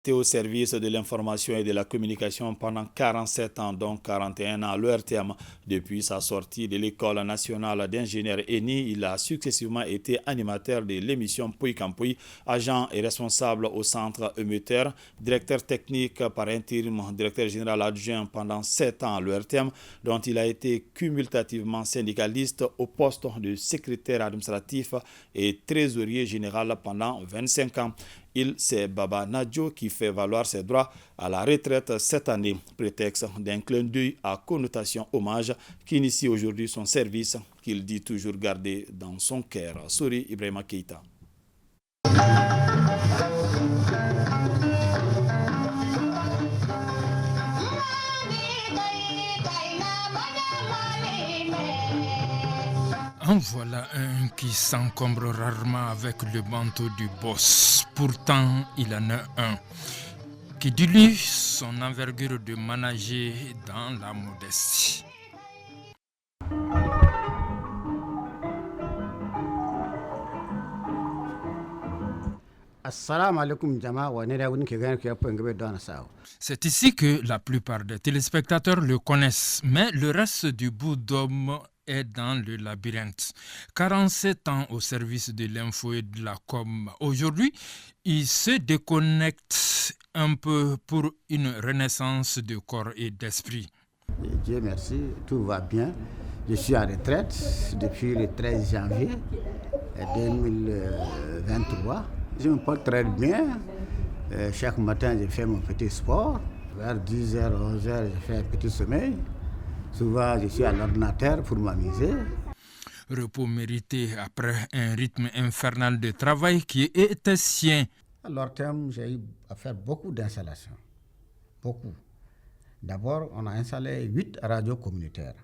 Été au service de l'information et de la communication pendant 47 ans, dont 41 ans à l'ORTM. Depuis sa sortie de l'École nationale d'ingénieurs ENI, il a successivement été animateur de l'émission Pouy Campoui, agent et responsable au centre émetteur, directeur technique par intérim, directeur général adjoint pendant 7 ans à l'ORTM, dont il a été cumulativement syndicaliste au poste de secrétaire administratif et trésorier général pendant 25 ans. C'est Baba Nadjo qui fait valoir ses droits à la retraite cette année, prétexte d'un clin d'œil à connotation hommage qui initie aujourd'hui son service qu'il dit toujours garder dans son cœur. Sori Ibrahima Keita. En voilà un qui s'encombre rarement avec le manteau du boss. Pourtant, il en a un qui dilue son envergure de manager dans la modestie. C'est ici que la plupart des téléspectateurs le connaissent, mais le reste du bout d'homme est dans le labyrinthe. 47 ans au service de l'info et de la com. Aujourd'hui, il se déconnecte un peu pour une renaissance de corps et d'esprit. Dieu merci, tout va bien. Je suis en retraite depuis le 13 janvier 2023. Je me porte très bien. Chaque matin, je fais mon petit sport. Vers 10h, 11h, je fais un petit sommeil. Souvent, je suis à l'ordinateur pour m'amuser. Repos mérité après un rythme infernal de travail qui était sien. À l'ORTM, j'ai eu à faire beaucoup d'installations. Beaucoup. D'abord, on a installé 8 radios communautaires.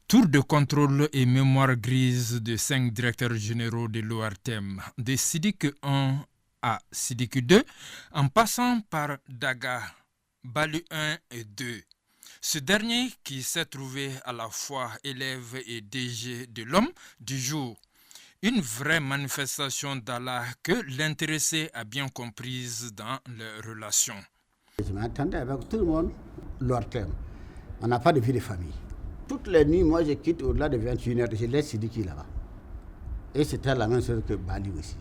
Tour de contrôle et mémoire grise de 5 directeurs généraux de l'ORTM, de Sidik 1 à Sidik 2, en passant par Daga, Balu 1 et 2. Ce dernier qui s'est trouvé à la fois élève et DG de l'homme du jour. Une vraie manifestation d'Allah que l'intéressé a bien comprise dans leurs relations. Je m'entendais avec tout le monde, l'ORTM. On n'a pas de vie de famille. Toutes les nuits, moi, je quitte au-delà de 21h, je laisse Sidiki là-bas. Et c'était la même chose que Bali aussi.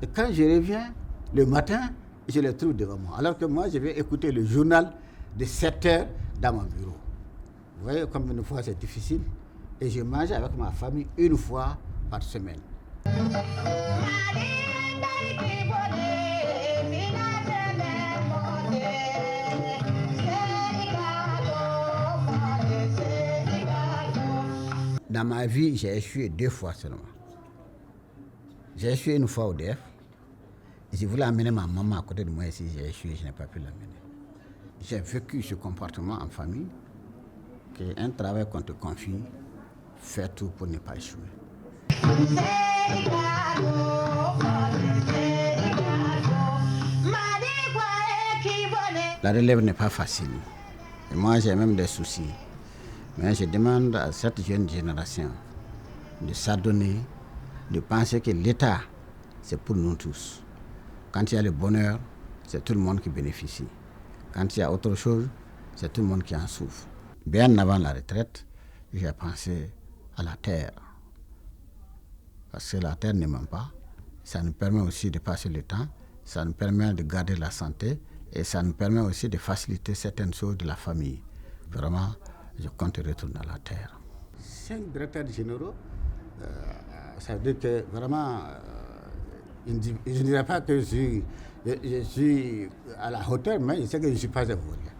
Et quand je reviens, le matin, je les trouve devant moi. Alors que moi, je vais écouter le journal de 7h dans mon bureau. Vous voyez combien de fois c'est difficile. Et je mange avec ma famille une fois par semaine. Dans ma vie, j'ai échoué 2 fois seulement. J'ai échoué une fois au DF. Je voulais amener ma maman à côté de moi ici, j'ai échoué, je n'ai pas pu l'amener. J'ai vécu ce comportement en famille, qu'un travail qu'on te confie, fais tout pour ne pas échouer. La relève n'est pas facile. Et moi, j'ai même des soucis. Mais je demande à cette jeune génération de s'adonner, de penser que l'État, c'est pour nous tous. Quand il y a le bonheur, c'est tout le monde qui bénéficie. Quand il y a autre chose, c'est tout le monde qui en souffre. Bien avant la retraite, j'ai pensé à la terre. Parce que la terre ne ment pas. Ça nous permet aussi de passer le temps, ça nous permet de garder la santé et ça nous permet aussi de faciliter certaines choses de la famille. Vraiment, je compte retourner à la terre. 5 directeurs généraux, ça veut dire que vraiment, je ne dirais pas que je suis à la hauteur, mais je sais que je ne suis pas un vaurien.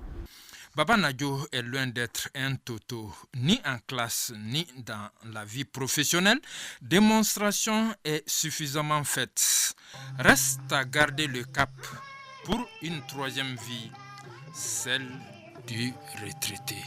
Baba Nadjo est loin d'être un toto, ni en classe, ni dans la vie professionnelle. Démonstration est suffisamment faite. Reste à garder le cap pour une 3e vie, celle du retraité.